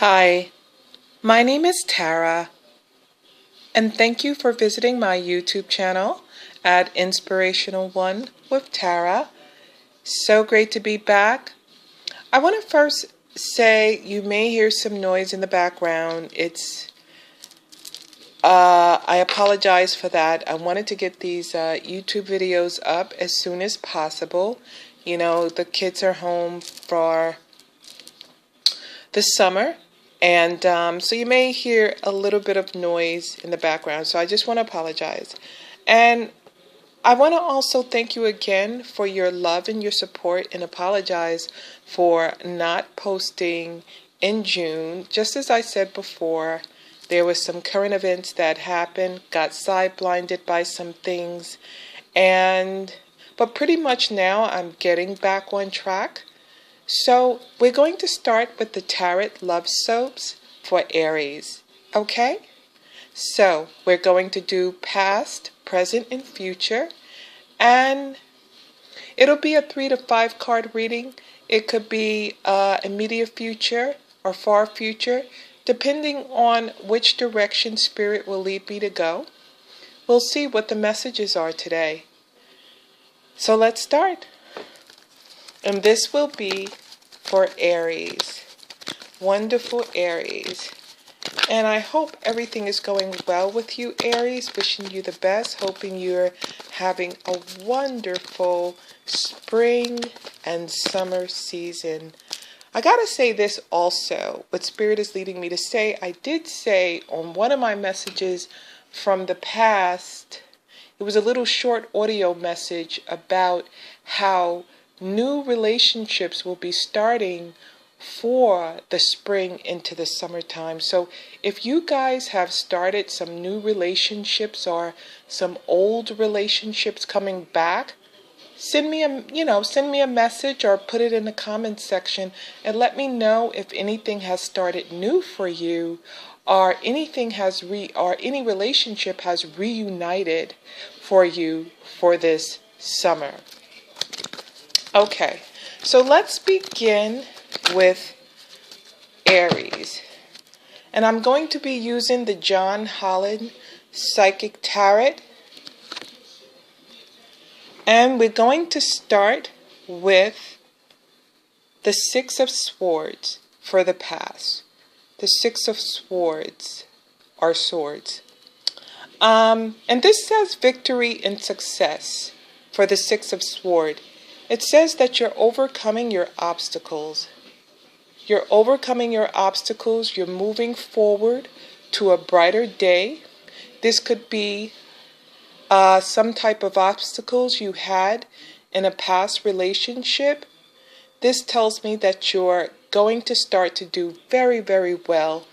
Hi, my name is Tara, and thank you for visiting my YouTube channel at Inspirational One with Tara. So great to be back. I want to first say you may hear some noise in the background. I apologize for that. I wanted to get these YouTube videos up as soon as possible. You know, the kids are home for the summer. And so you may hear a little bit of noise in the background. So I just want to apologize. And I want to also thank you again for your love and your support and apologize for not posting in June. Just as I said before, there was some current events that happened, got side-blinded by some things. But pretty much now I'm getting back on track. So we're going to start with the Tarot Love Soaps for Aries, okay? So we're going to do past, present, and future, and it'll be a 3 to 5 card reading. It could be immediate future or far future, depending on which direction Spirit will lead me to go. We'll see what the messages are today. So let's start. And this will be for Aries. Wonderful Aries. And I hope everything is going well with you, Aries. Wishing you the best. Hoping you're having a wonderful spring and summer season. I gotta say this also. What Spirit is leading me to say. I did say on one of my messages from the past, it was a little short audio message about how new relationships will be starting for the spring into the summertime. So if you guys have started some new relationships or some old relationships coming back, send me a message or put it in the comments section and let me know if anything has started new for you or any relationship has reunited for you for this summer. Okay, so let's begin with Aries. And I'm going to be using the John Holland Psychic Tarot. And we're going to start with the Six of Swords for the past. The Six of Swords are swords. And this says victory and success for the Six of Swords. It says that you're overcoming your obstacles. You're overcoming your obstacles. You're moving forward to a brighter day. This could be some type of obstacles you had in a past relationship. This tells me that you're going to start to do very, very well.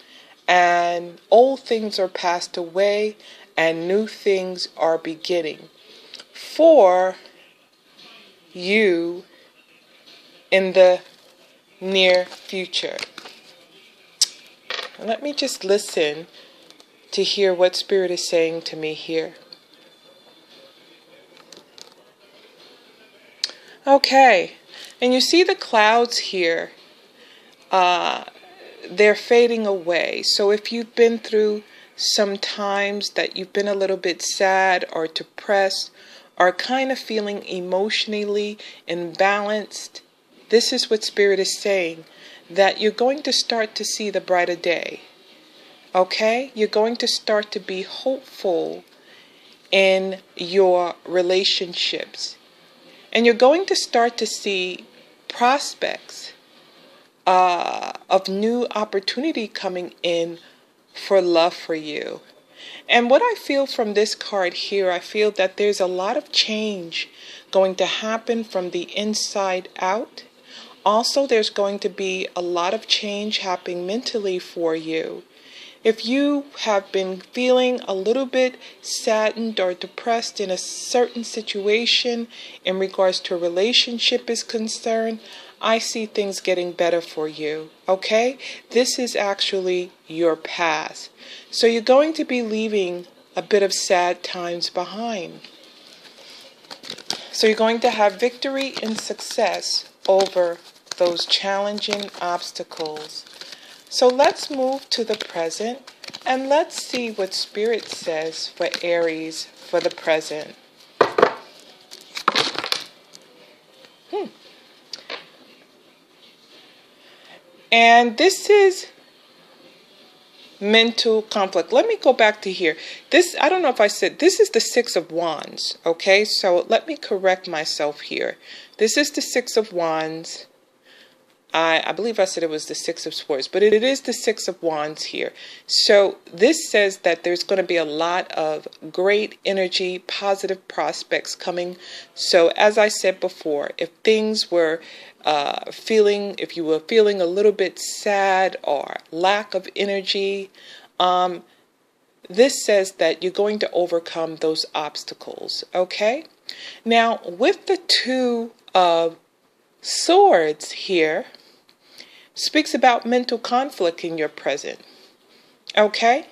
And old things are passed away and new things are beginning for you in the near future. Let me just listen to hear what Spirit is saying to me here. Okay, and you see the clouds here. They're fading away. So if you've been through some times that you've been a little bit sad or depressed, are kind of feeling emotionally imbalanced, this is what Spirit is saying, that you're going to start to see the brighter day. Okay? You're going to start to be hopeful in your relationships. And you're going to start to see prospects of new opportunity coming in for love for you. And what I feel from this card here, I feel that there's a lot of change going to happen from the inside out. Also, there's going to be a lot of change happening mentally for you. If you have been feeling a little bit saddened or depressed in a certain situation in regards to a relationship is concerned, I see things getting better for you, okay? This is actually your past. So you're going to be leaving a bit of sad times behind. So you're going to have victory and success over those challenging obstacles. So let's move to the present and let's see what Spirit says for Aries for the present. And this is mental conflict. Let me go back to here. This, I don't know if I said, this is the Six of Wands. Okay, so let me correct myself here. This is the Six of Wands. I believe I said it was the Six of Swords, but it is the Six of Wands here. So this says that there's going to be a lot of great energy, positive prospects coming. So as I said before, if things were if you were feeling a little bit sad or lack of energy, this says that you're going to overcome those obstacles. Okay? Now, with the Two of Swords here, speaks about mental conflict in your present. Okay?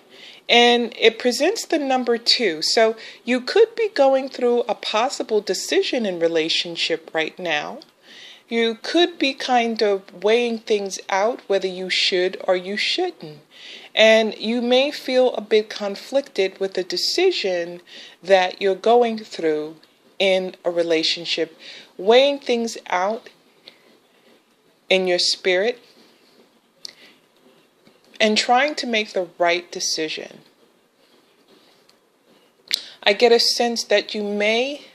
And it presents the number 2. So you could be going through a possible decision in relationship right now. You could be kind of weighing things out, whether you should or you shouldn't. And you may feel a bit conflicted with the decision that you're going through in a relationship, weighing things out in your spirit and trying to make the right decision. I get a sense that you may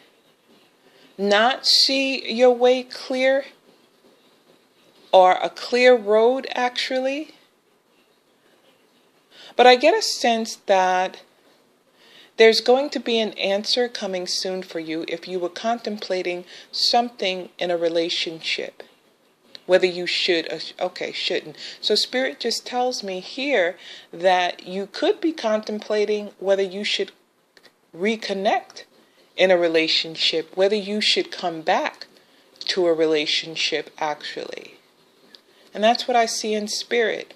not see your way clear, or a clear road actually. But I get a sense that there's going to be an answer coming soon for you if you were contemplating something in a relationship. Whether you should or shouldn't. So Spirit just tells me here that you could be contemplating whether you should reconnect in a relationship, whether you should come back to a relationship actually. And that's what I see in Spirit.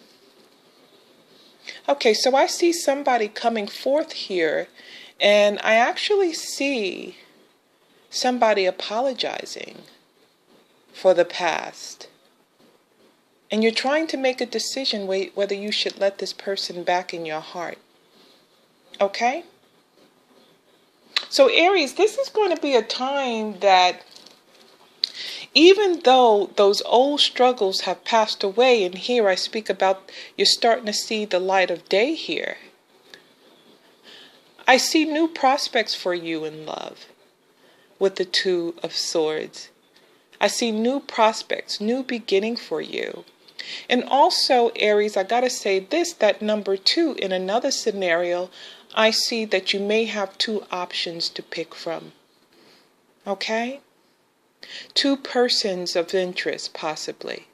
Okay, so I see somebody coming forth here, and I actually see somebody apologizing for the past. And you're trying to make a decision whether you should let this person back in your heart. Okay? So Aries, this is going to be a time that even though those old struggles have passed away, and here I speak about you're starting to see the light of day here. I see new prospects for you in love with the Two of Swords. I see new prospects, new beginning for you. And also, Aries, I gotta say this, that number 2, in another scenario, I see that you may have 2 options to pick from. Okay? 2 persons of interest, possibly.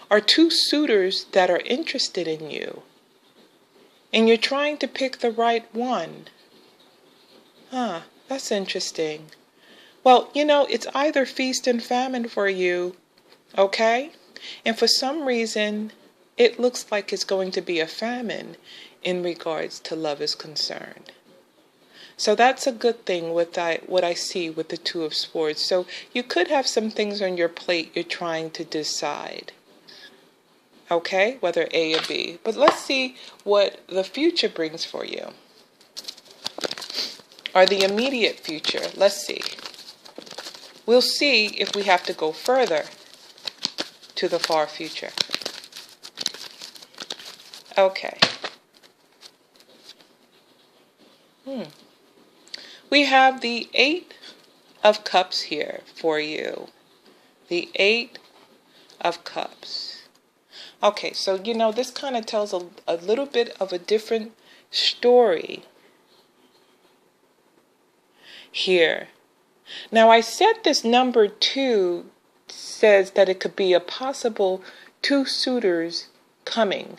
Or 2 suitors that are interested in you. And you're trying to pick the right one. That's interesting. Well, you know, it's either feast and famine for you. Okay? And for some reason, it looks like it's going to be a famine in regards to love is concerned. So that's a good thing with what I see with the Two of Swords. So you could have some things on your plate you're trying to decide. Okay? Whether A or B. But let's see what the future brings for you. Or the immediate future. Let's see. We'll see if we have to go further to the far future. Okay. We have the 8 of Cups here for you. The 8 of Cups. Okay, so you know, this kind of tells a little bit of a different story here. Now I said this number 2 says that it could be a possible 2 suitors coming.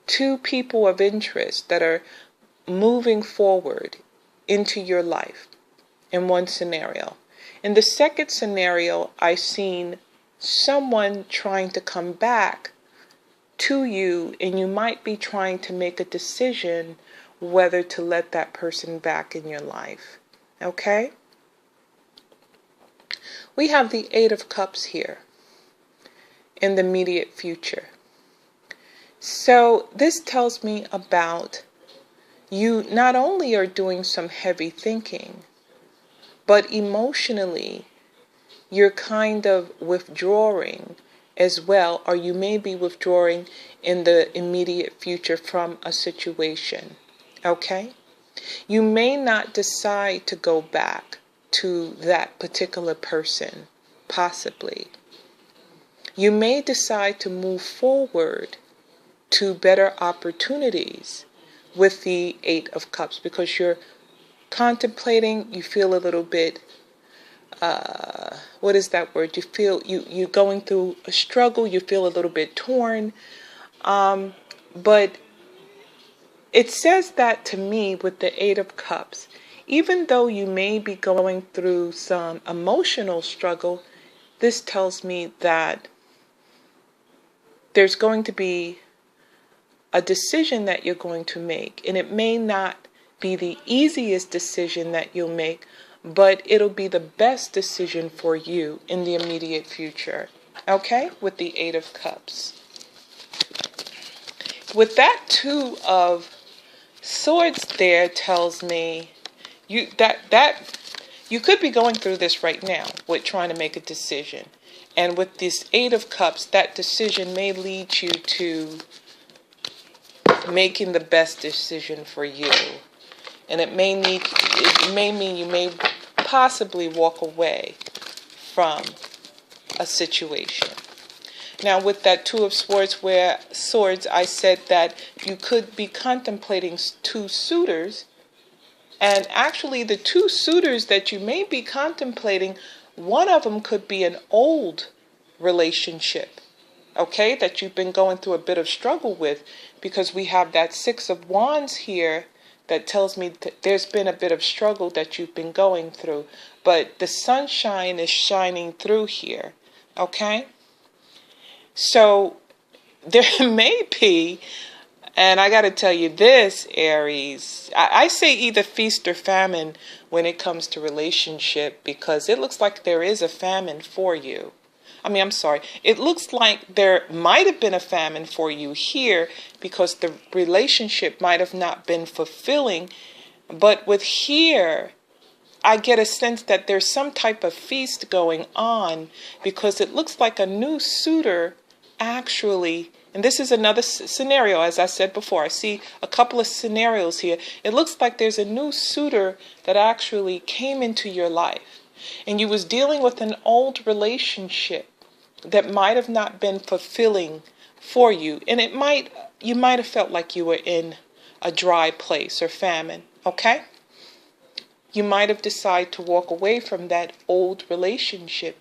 2 people of interest that are moving forward into your life in one scenario. In the second scenario, I've seen someone trying to come back to you, and you might be trying to make a decision whether to let that person back in your life. Okay? We have the 8 of Cups here. in the immediate future. So this tells me about you not only are doing some heavy thinking, but emotionally you're kind of withdrawing as well, or you may be withdrawing in the immediate future from a situation. Okay? You may not decide to go back to that particular person, possibly. You may decide to move forward to better opportunities with the Eight of Cups because you're contemplating, you feel a little bit, what is that word? You feel, you're going through a struggle, you feel a little bit torn. But it says that to me with the Eight of Cups, even though you may be going through some emotional struggle, this tells me that there's going to be a decision that you're going to make. And it may not be the easiest decision that you'll make, but it'll be the best decision for you in the immediate future. Okay? With the Eight of Cups. With that Two of Swords there tells me you could be going through this right now with trying to make a decision. And with this Eight of Cups, that decision may lead you to making the best decision for you. And it may mean you may possibly walk away from a situation. Now with that Two of Swords, I said that you could be contemplating two suitors. And actually the two suitors that you may be contemplating, one of them could be an old relationship, okay, that you've been going through a bit of struggle with, because we have that Six of Wands here that tells me that there's been a bit of struggle that you've been going through. But the sunshine is shining through here, okay? So there may be, and I got to tell you this, Aries, I say either feast or famine when it comes to relationship, because it looks like there is a famine for you. It looks like there might have been a famine for you here because the relationship might have not been fulfilling. But with here, I get a sense that there's some type of feast going on, because it looks like a new suitor actually, and this is another scenario, as I said before, I see a couple of scenarios here. It looks like there's a new suitor that actually came into your life, and you was dealing with an old relationship that might have not been fulfilling for you, and you might have felt like you were in a dry place or famine, okay? You might have decided to walk away from that old relationship.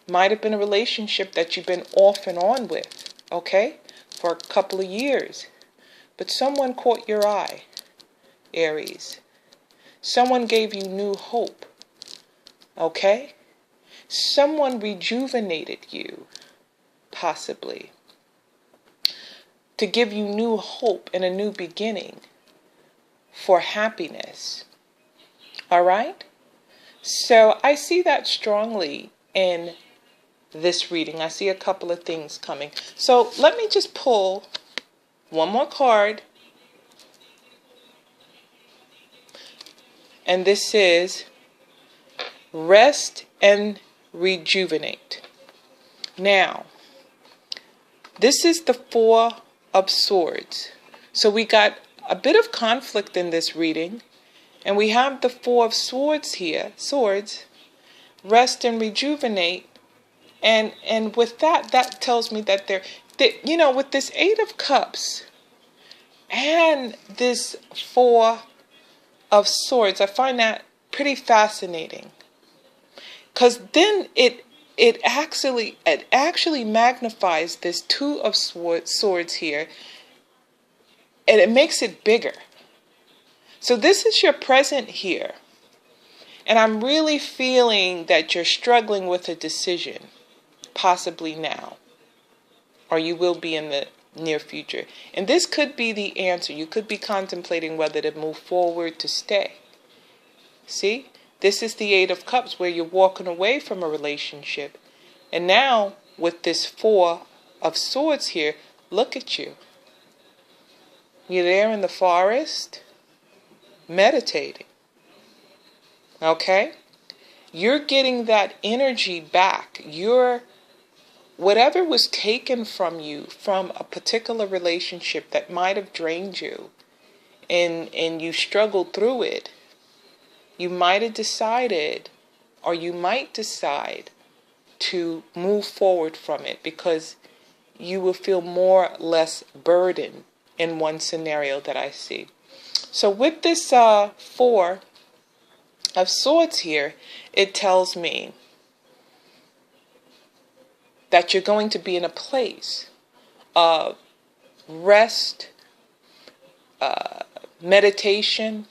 Might have been a relationship that you've been off and on with, okay, for a couple of years. But someone caught your eye, Aries. Someone gave you new hope, okay? Someone rejuvenated you, possibly, to give you new hope and a new beginning for happiness. All right? So I see that strongly in this reading. I see a couple of things coming. So let me just pull one more card. And this is Rest and Rejuvenate. Now, this is the Four of Swords. So we got a bit of conflict in this reading. And we have the Four of Swords here. Swords. Rest and rejuvenate. And with that tells me that with this Eight of Cups and this Four of Swords, I find that pretty fascinating. Because then it actually magnifies this Two of Swords here, and it makes it bigger. So this is your present here. And I'm really feeling that you're struggling with a decision, possibly now, or you will be in the near future. And this could be the answer. You could be contemplating whether to move forward, to stay. See? This is the Eight of Cups, where you're walking away from a relationship. And now, with this Four of Swords here, look at you. You're there in the forest, meditating. Okay? You're getting that energy back. Whatever was taken from you from a particular relationship that might have drained you, and you struggled through it, you might have decided, or you might decide to move forward from it because you will feel more or less burdened in one scenario that I see. So with this Four of Swords here, it tells me that you're going to be in a place of rest, meditation.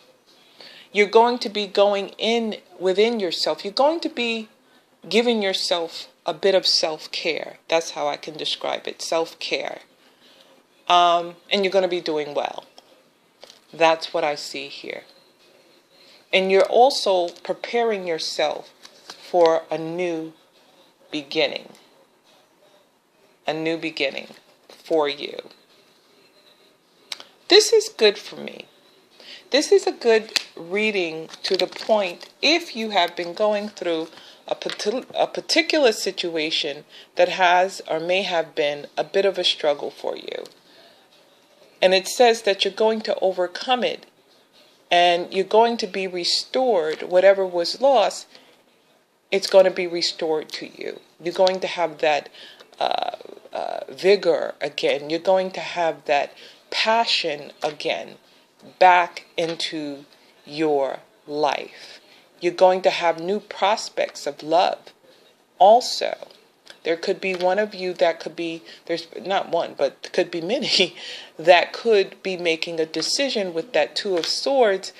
You're going to be going in within yourself. You're going to be giving yourself a bit of self-care. That's how I can describe it, self-care. And you're going to be doing well. That's what I see here. And you're also preparing yourself for a new beginning. A new beginning for you. This is good for me. This is a good reading to the point if you have been going through a particular situation that has or may have been a bit of a struggle for you. And it says that you're going to overcome it and you're going to be restored. Whatever was lost, it's going to be restored to you. You're going to have that vigor again. You're going to have that passion again back into your life. You're going to have new prospects of love. Also, there could be one of you that could be, there's not one, but could be many, that could be making a decision with that Two of Swords,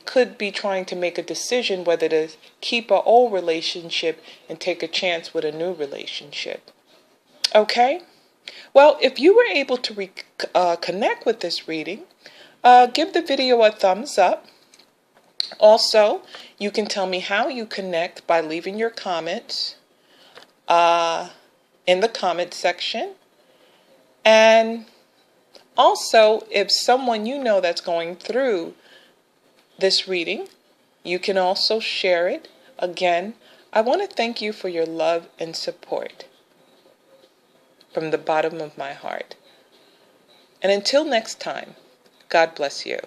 could be trying to make a decision whether to keep an old relationship and take a chance with a new relationship. Okay? Well, if you were able to connect with this reading, give the video a thumbs up. Also, you can tell me how you connect by leaving your comments in the comment section. And also, if someone you know that's going through this reading, you can also share it. Again, I want to thank you for your love and support from the bottom of my heart. And until next time, God bless you.